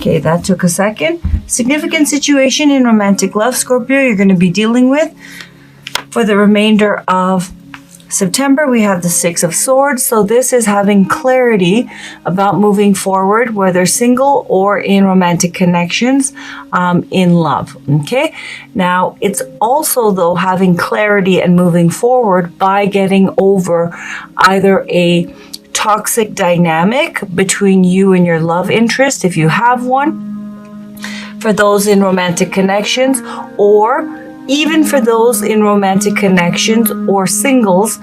Okay, that took a second. Significant situation in romantic love, Scorpio, you're going to be dealing with for the remainder of September. We have the Six of Swords. So this is having clarity about moving forward, whether single or in romantic connections, in love. Okay. Now it's also though having clarity and moving forward by getting over either a toxic dynamic between you and your love interest, if you have one, for those in romantic connections, or even for those in romantic connections or singles,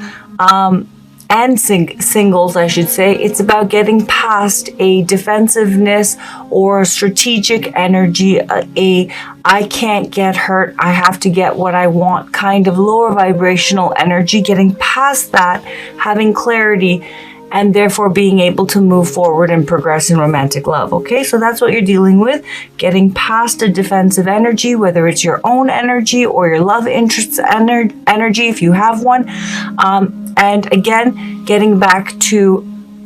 singles, I should say, it's about getting past a defensiveness or strategic energy, I can't get hurt, I have to get what I want kind of lower vibrational energy, getting past that, having clarity, and therefore being able to move forward and progress in romantic love. Okay, so that's what you're dealing with, getting past a defensive energy, whether it's your own energy or your love interest energy, if you have one. And again, getting back to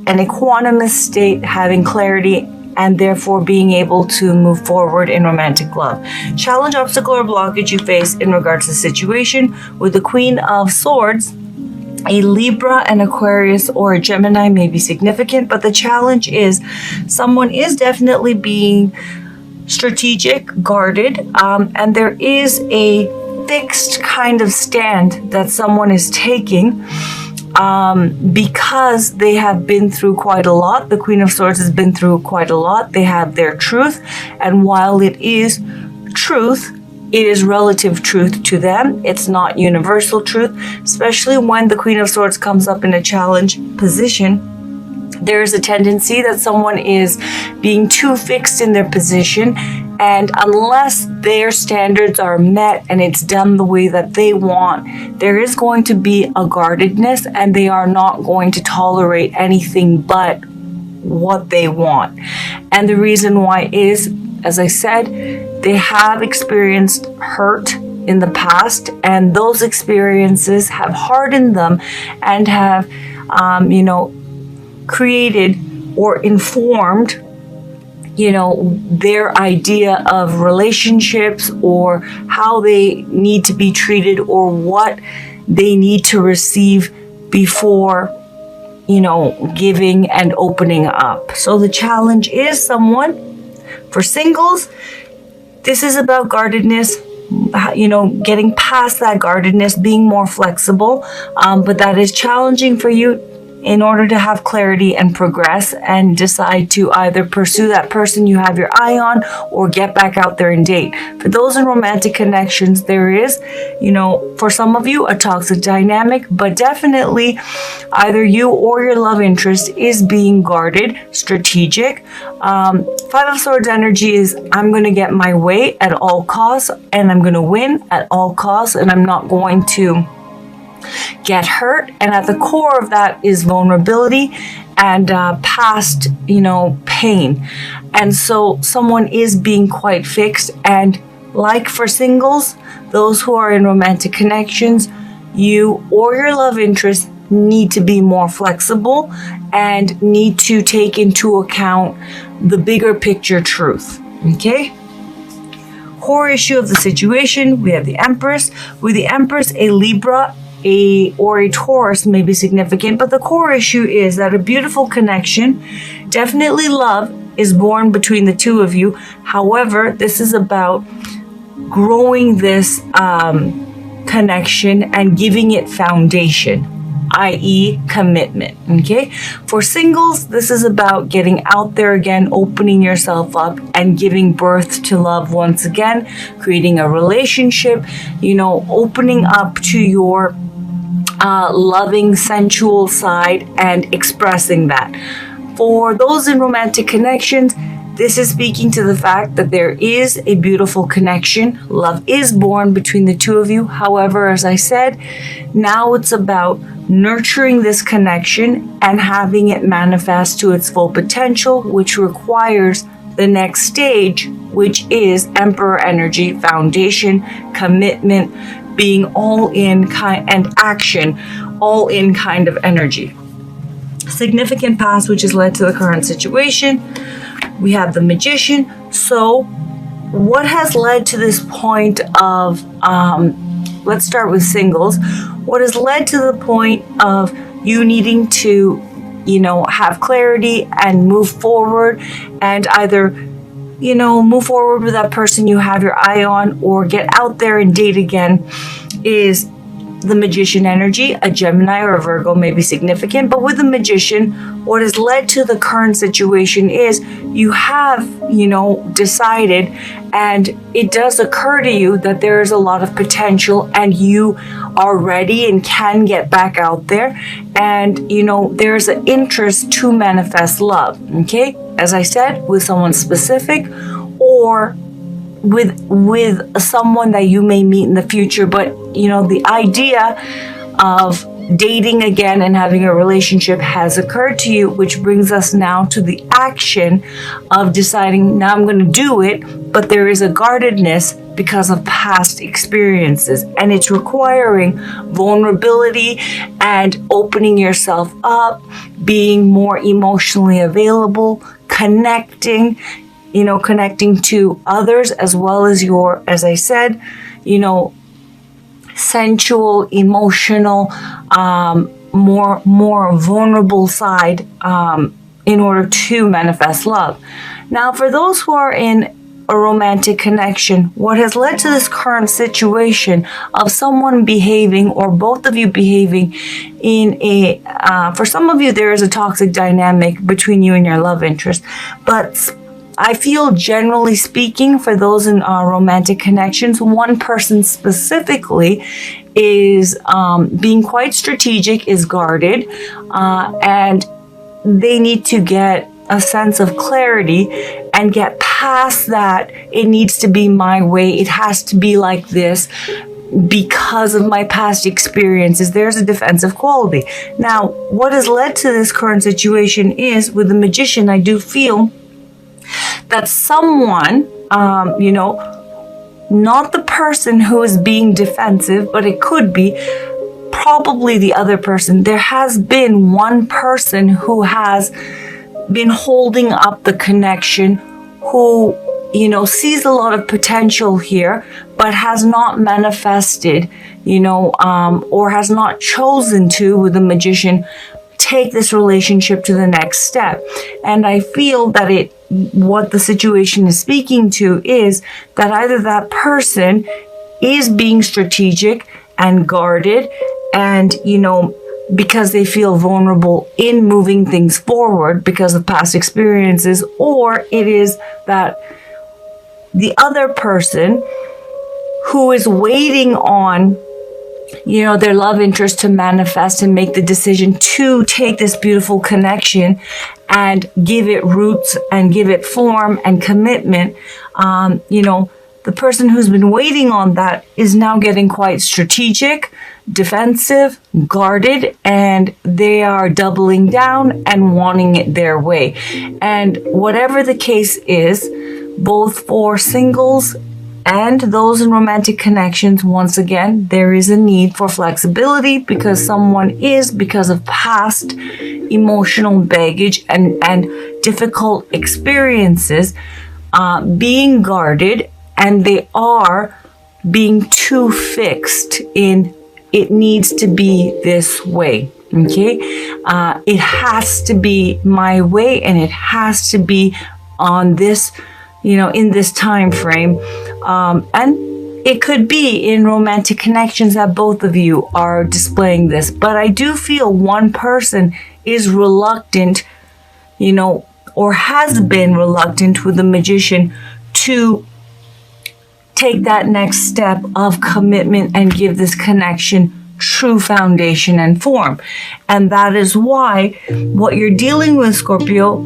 an equanimous state, having clarity, and therefore being able to move forward in romantic love. Challenge, obstacle, or blockage you face in regards to the situation with the Queen of Swords. A Libra, an Aquarius, or a Gemini may be significant, but the challenge is someone is definitely being strategic, guarded, and there is a fixed kind of stand that someone is taking because they have been through quite a lot. The Queen of Swords has been through quite a lot. They have their truth, and while it is truth, it is relative truth to them. It's not universal truth, especially when the Queen of Swords comes up in a challenge position. There is a tendency that someone is being too fixed in their position, and unless their standards are met and it's done the way that they want, there is going to be a guardedness, and they are not going to tolerate anything but what they want. And the reason why is, as I said, they have experienced hurt in the past, and those experiences have hardened them and have, created or informed, their idea of relationships, or how they need to be treated, or what they need to receive before, giving and opening up. So the challenge is someone, for singles, this is about guardedness, getting past that guardedness, being more flexible, but that is challenging for you in order to have clarity and progress and decide to either pursue that person you have your eye on or get back out there and date. For those in romantic connections, there is, for some of you, a toxic dynamic, but definitely either you or your love interest is being guarded, strategic. Five of Swords energy is, I'm going to get my way at all costs, and I'm going to win at all costs, and I'm not going to get hurt. And at the core of that is vulnerability and past, pain. And so someone is being quite fixed. And like for singles, those who are in romantic connections, you or your love interest need to be more flexible and need to take into account the bigger picture truth. Okay? Core issue of the situation, we have the Empress. With the Empress, a Libra, or a Taurus may be significant, but the core issue is that a beautiful connection, definitely love, is born between the two of you. However, this is about growing this connection and giving it foundation, i.e. commitment. Okay, for singles, this is about getting out there again, opening yourself up and giving birth to love once again, creating a relationship, opening up to your loving, sensual side and expressing that. For those in romantic connections, this is speaking to the fact that there is a beautiful connection. Love is born between the two of you. However, as I said, now it's about nurturing this connection and having it manifest to its full potential, which requires the next stage, which is Emperor energy, foundation, commitment, being all in and action, all in of energy. Significant past, which has led to the current situation. we have the Magician. So what has led to this point of, let's start with singles. What has led to the point of you needing to, have clarity and move forward, and either, move forward with that person you have your eye on or get out there and date again, is the Magician energy. A Gemini or a Virgo may be significant, but with the Magician, what has led to the current situation is you have, decided, and it does occur to you that there is a lot of potential and you are ready and can get back out there, and there's an interest to manifest love. Okay, as I said, with someone specific or with someone that you may meet in the future. But the idea of dating again and having a relationship has occurred to you, which brings us now to the action of deciding, now I'm going to do it, but there is a guardedness because of past experiences, and it's requiring vulnerability and opening yourself up, being more emotionally available, connecting to others, as well as your, as I said, sensual, emotional, more vulnerable side, in order to manifest love. Now, for those who are in a romantic connection, what has led to this current situation of someone behaving, or both of you behaving in for some of you, there is a toxic dynamic between you and your love interest, but I feel, generally speaking, for those in romantic connections, one person specifically is being quite strategic, is guarded, and they need to get a sense of clarity and get past that. It needs to be my way. It has to be like this because of my past experiences. There's a defensive quality. Now, what has led to this current situation is, with the Magician, I do feel that someone, not the person who is being defensive, but it could be probably the other person. There has been one person who has been holding up the connection, who, sees a lot of potential here, but has not manifested, or has not chosen to, with the Magician, take this relationship to the next step. And I feel that what the situation is speaking to is that either that person is being strategic and guarded, and because they feel vulnerable in moving things forward because of past experiences, or it is that the other person who is waiting on their love interest to manifest and make the decision to take this beautiful connection and give it roots and give it form and commitment. The person who's been waiting on that is now getting quite strategic, defensive, guarded, and they are doubling down and wanting it their way. And whatever the case is, both for singles and those in romantic connections, once again, there is a need for flexibility because someone is, because of past emotional baggage and difficult experiences, being guarded, and they are being too fixed in, it needs to be this way. Okay? It has to be my way, and it has to be on this, in this time frame. And it could be in romantic connections that both of you are displaying this. But I do feel one person is reluctant, or has been reluctant with the Magician to take that next step of commitment and give this connection true foundation and form. And that is why what you're dealing with, Scorpio,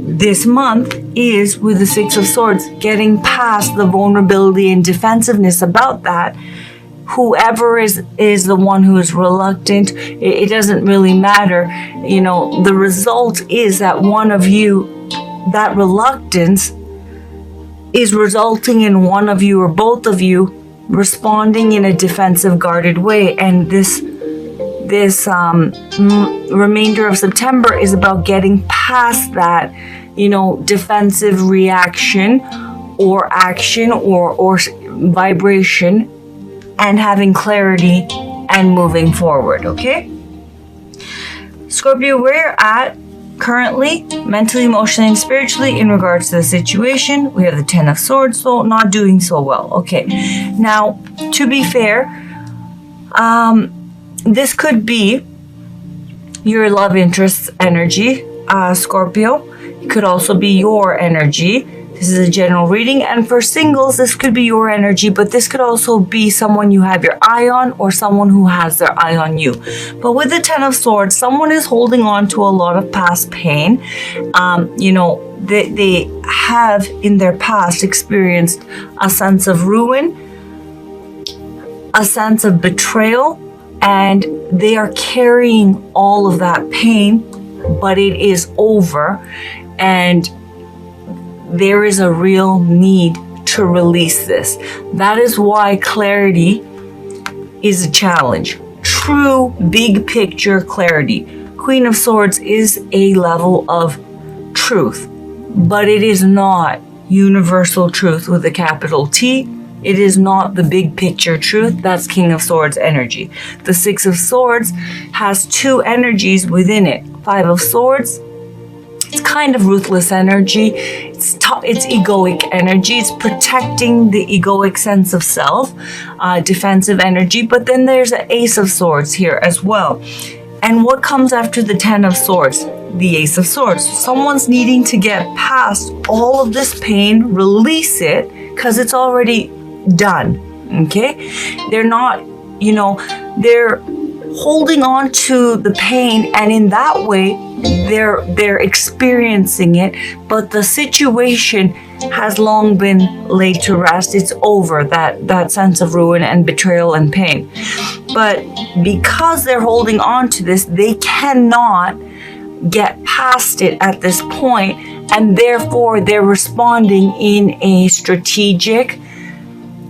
this month is with the Six of Swords, getting past the vulnerability and defensiveness about that. Whoever is the one who is reluctant, it doesn't really matter. The result is that one of you, that reluctance is resulting in one of you or both of you responding in a defensive, guarded way. And this remainder of September is about getting past that defensive reaction or action or vibration, and having clarity and moving forward, okay? Scorpio, where you're at currently, mentally, emotionally, and spiritually in regards to the situation, we have the Ten of Swords, so not doing so well. Okay, now, to be fair, this could be your love interest's energy, Scorpio. It could also be your energy. This is a general reading, and for singles, this could be your energy, but this could also be someone you have your eye on or someone who has their eye on you. But with the Ten of Swords, someone is holding on to a lot of past pain. They have in their past experienced a sense of ruin, a sense of betrayal, and they are carrying all of that pain, but it is over, and there is a real need to release this. That is why clarity is a challenge. True big picture clarity. Queen of Swords is a level of truth, but it is not universal truth with a capital T. It is not the big picture truth. That's King of Swords energy. The Six of Swords has two energies within it. Five of Swords, it's kind of ruthless energy. It's egoic energy. It's protecting the egoic sense of self, defensive energy. But then there's an Ace of Swords here as well. And what comes after the Ten of Swords? The Ace of Swords. Someone's needing to get past all of this pain, release it, because it's already done. Okay? They're not, they're holding on to the pain, and in that way they're experiencing it, but the situation has long been laid to rest. It's over, that sense of ruin and betrayal and pain. But because they're holding on to this, they cannot get past it at this point, and therefore they're responding in a strategic,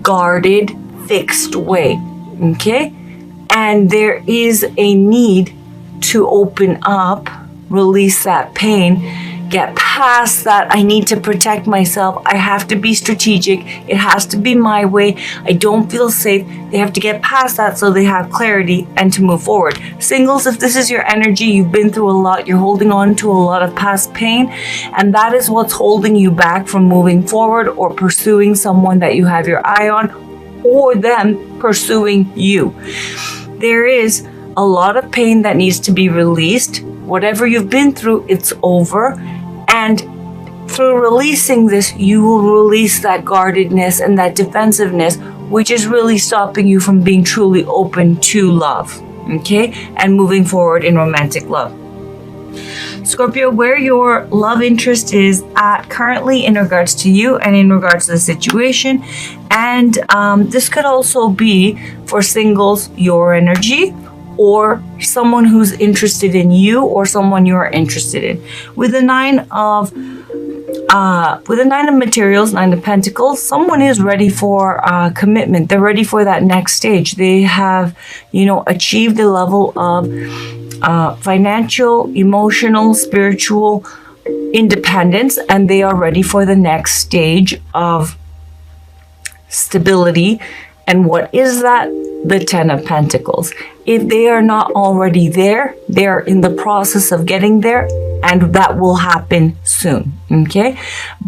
guarded, fixed way. Okay? And there is a need to open up, release that pain, get past that. I need to protect myself. I have to be strategic. It has to be my way. I don't feel safe. They have to get past that so they have clarity and to move forward. Singles, if this is your energy, you've been through a lot. You're holding on to a lot of past pain, and that is what's holding you back from moving forward or pursuing someone that you have your eye on, or them pursuing you. There is a lot of pain that needs to be released. Whatever you've been through, it's over. And through releasing this, you will release that guardedness and that defensiveness, which is really stopping you from being truly open to love, okay? And moving forward in romantic love. Scorpio, where your love interest is at currently in regards to you and in regards to the situation. And this could also be for singles, your energy, or someone who's interested in you or someone you're interested in. With the Nine of materials, Nine of Pentacles, someone is ready for commitment. They're ready for that next stage. They have, achieved a level of financial, emotional, spiritual independence, and they are ready for the next stage of stability. And what is that? The Ten of Pentacles. If they are not already there, they're in the process of getting there, and that will happen soon, okay?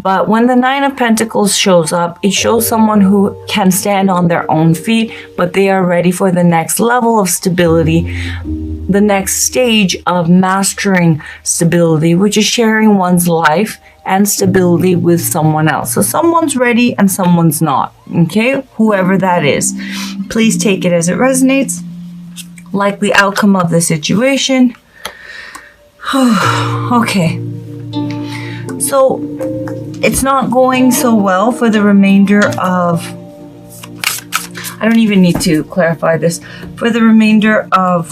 But when the Nine of Pentacles shows up, it shows someone who can stand on their own feet, but they are ready for the next level of stability, the next stage of mastering stability, which is sharing one's life and stability with someone else. So someone's ready and someone's not, okay? Whoever that is. Please take it as it resonates. Likely outcome of the situation. Okay. So it's not going so well for the remainder of, I don't even need to clarify this, for the remainder of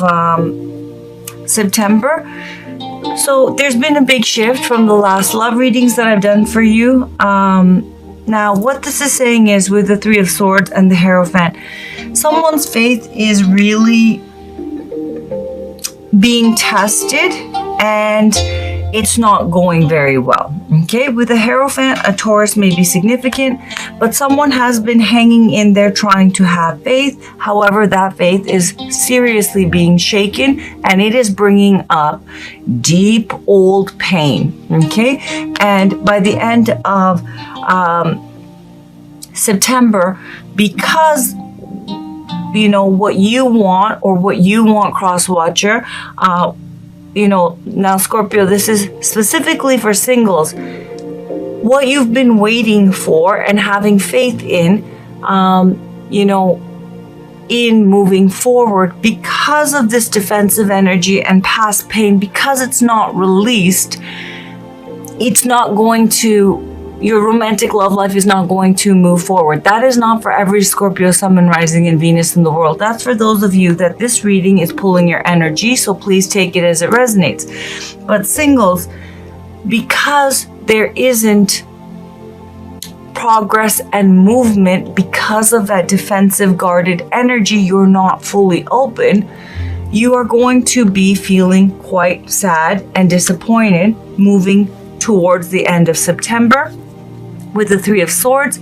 September. So there's been a big shift from the last love readings that I've done for you. Now, what this is saying is with the Three of Swords and the Hierophant, someone's faith is really being tested and it's not going very well, Okay, with a Hierophant, a Taurus may be significant, but someone has been hanging in there trying to have faith. However, that faith is seriously being shaken, and it is bringing up deep old pain. Okay, and by the end of September, because what you want, cross watcher, now Scorpio, this is specifically for singles. What you've been waiting for and having faith in, in moving forward, because of this defensive energy and past pain, because it's not released, it's not going to, your romantic love life is not going to move forward. That is not for every Scorpio, Sun, and Rising, and Venus in the world. That's for those of you that this reading is pulling your energy, so please take it as it resonates. But singles, because there isn't progress and movement because of that defensive, guarded energy, you're not fully open, you are going to be feeling quite sad and disappointed moving towards the end of September with the Three of Swords,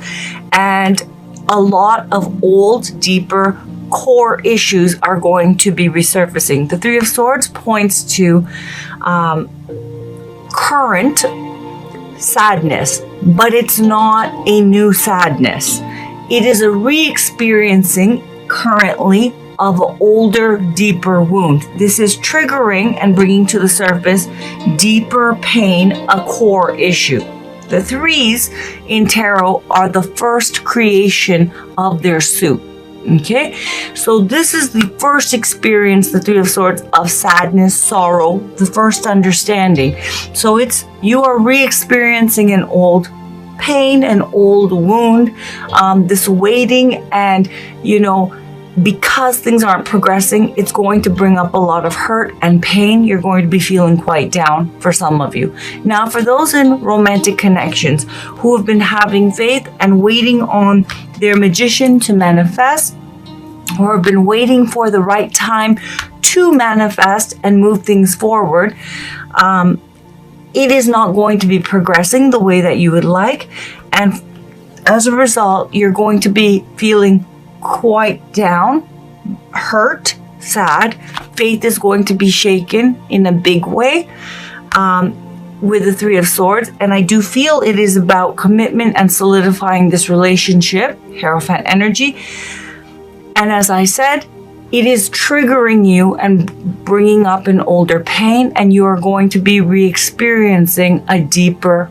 and a lot of old, deeper core issues are going to be resurfacing. The Three of Swords points to current sadness, but it's not a new sadness. It is a re-experiencing currently of an older, deeper wound. This is triggering and bringing to the surface deeper pain, a core issue. The threes in tarot are the first creation of their suit. Okay, so this is the first experience, the Three of Swords, of sadness, sorrow, the first understanding. So you are re-experiencing an old pain, an old wound, this waiting, and because things aren't progressing, it's going to bring up a lot of hurt and pain. You're going to be feeling quite down for some of you. Now, for those in romantic connections who have been having faith and waiting on their magician to manifest, or have been waiting for the right time to manifest and move things forward, it is not going to be progressing the way that you would like. And as a result, you're going to be feeling quite down, hurt, sad. Faith is going to be shaken in a big way with the Three of Swords. And I do feel it is about commitment and solidifying this relationship, Hierophant energy. And as I said, it is triggering you and bringing up an older pain, and you are going to be re-experiencing a deeper,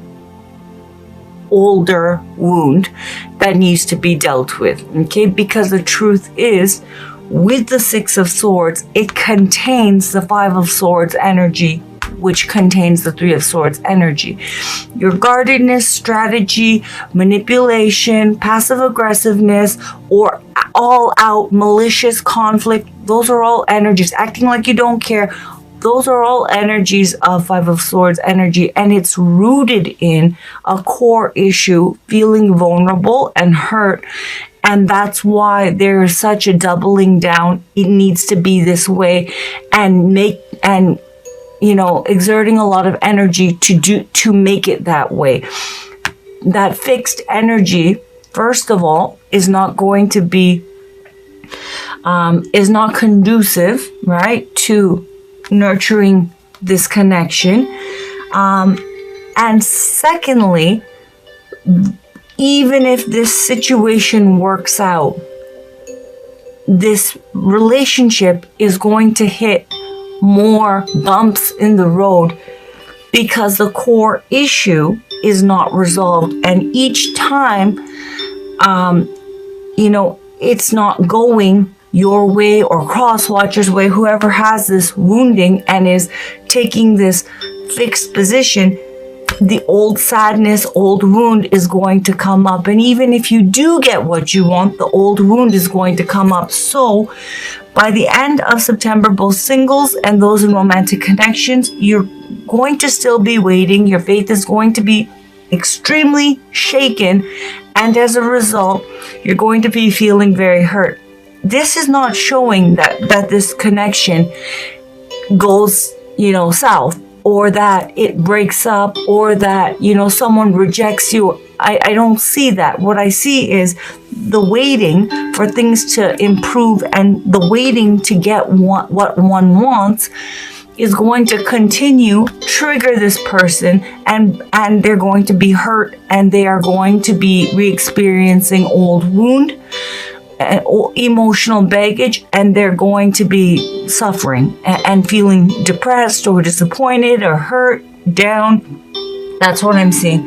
older wound that needs to be dealt with. Okay, because the truth is, with the Six of Swords, it contains the Five of Swords energy, which contains the Three of Swords energy. Your guardedness, strategy, manipulation, passive aggressiveness, or all out malicious conflict, those are all energies. Acting like you don't care, those are all energies of Five of Swords energy, and it's rooted in a core issue, feeling vulnerable and hurt. And that's why there is such a doubling down. It needs to be this way, and exerting a lot of energy to make it that way. That fixed energy, first of all, is not going to be is not conducive, right, to nurturing this connection. And secondly, even if this situation works out, this relationship is going to hit more bumps in the road because the core issue is not resolved. And each time, it's not going your way or cross-watcher's way, whoever has this wounding and is taking this fixed position, the old sadness, old wound is going to come up. And even if you do get what you want, the old wound is going to come up. So by the end of September, both singles and those in romantic connections, you're going to still be waiting. Your faith is going to be extremely shaken. And as a result, you're going to be feeling very hurt. This is not showing that this connection goes, south. or that it breaks up, or that, someone rejects you. I don't see that. What I see is the waiting for things to improve, and the waiting to get what one wants is going to continue, trigger this person, and they're going to be hurt, and they are going to be re-experiencing old wound, emotional baggage, and they're going to be suffering and feeling depressed or disappointed or hurt, down. That's what I'm seeing.